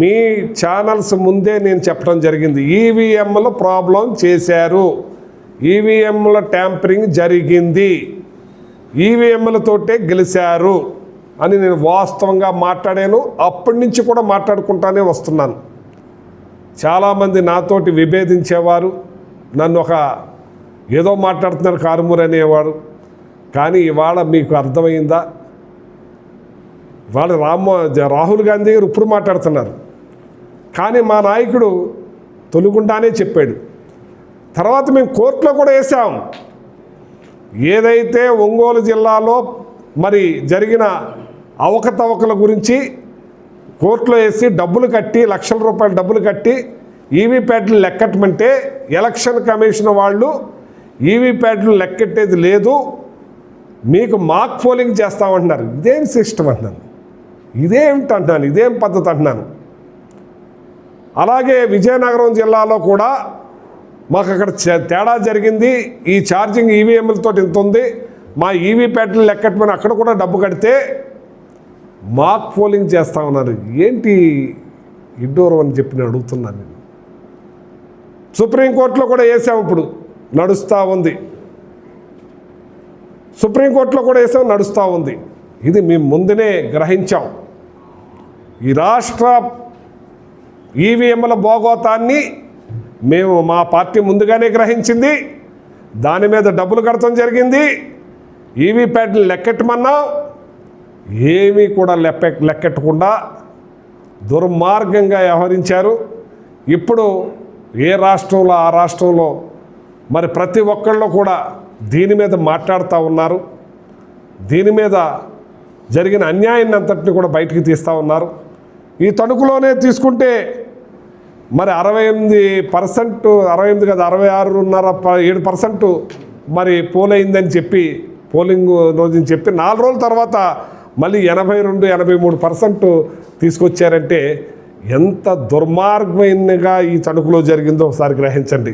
మీ channels ముందే నేను చెప్పడం జరిగింది, ఈవీఎంల ప్రాబ్లం చేశారు, ఈవీఎంల ట్యాంపరింగ్ జరిగింది, ఈవీఎంలతోటే గెలిచారు అని నేను వాస్తవంగా మాట్లాడాను. అప్పటి నుంచి కూడా మాట్లాడుకుంటానే వస్తున్నాను. చాలామంది నాతోటి విభేదించేవారు, నన్ను ఒక ఏదో మాట్లాడుతున్నారు కారుమూరి అనేవాడు. కానీ ఇవాళ మీకు అర్థమైందా? ఇవాళ రాహుల్ గాంధీ గారు ఇప్పుడు మాట్లాడుతున్నారు, కానీ మా నాయకుడు తొలుగుండానే చెప్పాడు. తర్వాత మేము కోర్టులో కూడా వేసాం. ఏదైతే ఒంగోలు జిల్లాలో మరి జరిగిన అవకతవకల గురించి కోర్టులో వేసి డబ్బులు కట్టి, లక్షల రూపాయల డబ్బులు కట్టి ఈవీప్యాడ్లు లెక్కట్టమంటే ఎలక్షన్ కమిషన్ వాళ్ళు ఈవీప్యాడ్లు లెక్కెట్టేది లేదు, మీకు మాక్ పోలింగ్ చేస్తామంటున్నారు. ఇదేం సిస్టమ్ అంటున్నాను, ఇదేమిటి అంటున్నాను, ఇదేం పద్ధతి అంటున్నాను. అలాగే విజయనగరం జిల్లాలో కూడా మాకు అక్కడ తేడా జరిగింది. ఈ ఛార్జింగ్ ఈవీఎంలతో ఇంత ఉంది, మా ఈవీప్యాడ్లు లెక్కట్టమని అక్కడ కూడా డబ్బు కడితే మాక్ పోలింగ్ చేస్తా ఉన్నారు. ఏంటి ఇడ్డూరం అని చెప్పి నేను అడుగుతున్నాను. నేను సుప్రీంకోర్టులో కూడా వేసాము, ఇప్పుడు నడుస్తూ ఉంది. సుప్రీంకోర్టులో కూడా వేసాము, నడుస్తూ ఉంది. ఇది మేము ముందునే గ్రహించాం. ఈ రాష్ట్ర ఈవీఎంల భోగోతాన్ని మేము మా పార్టీ ముందుగానే గ్రహించింది. దాని మీద డబ్బులు కడతాం జరిగింది. ఈవీప్యాడ్లు లెక్కెట్టమన్నాం, ఏమీ కూడా లెక్కెట్టకుండా దుర్మార్గంగా వ్యవహరించారు. ఇప్పుడు ఏ రాష్ట్రంలో ఆ రాష్ట్రంలో మరి ప్రతి ఒక్కళ్ళు కూడా దీని మీద మాట్లాడుతూ ఉన్నారు. దీని మీద జరిగిన అన్యాయాన్ని అంతటిని కూడా బయటికి తీస్తూ ఉన్నారు. ఈ తణుకులోనే తీసుకుంటే మరి 68%, 68 కదా 66.7% మరి పోలైందని చెప్పి, పోలింగ్ రోజుని చెప్పి 4 రోజుల తర్వాత మళ్ళీ 82-83% తీసుకొచ్చారంటే ఎంత దుర్మార్గమైనగా ఈ తణుకులో జరిగిందో ఒకసారి గ్రహించండి.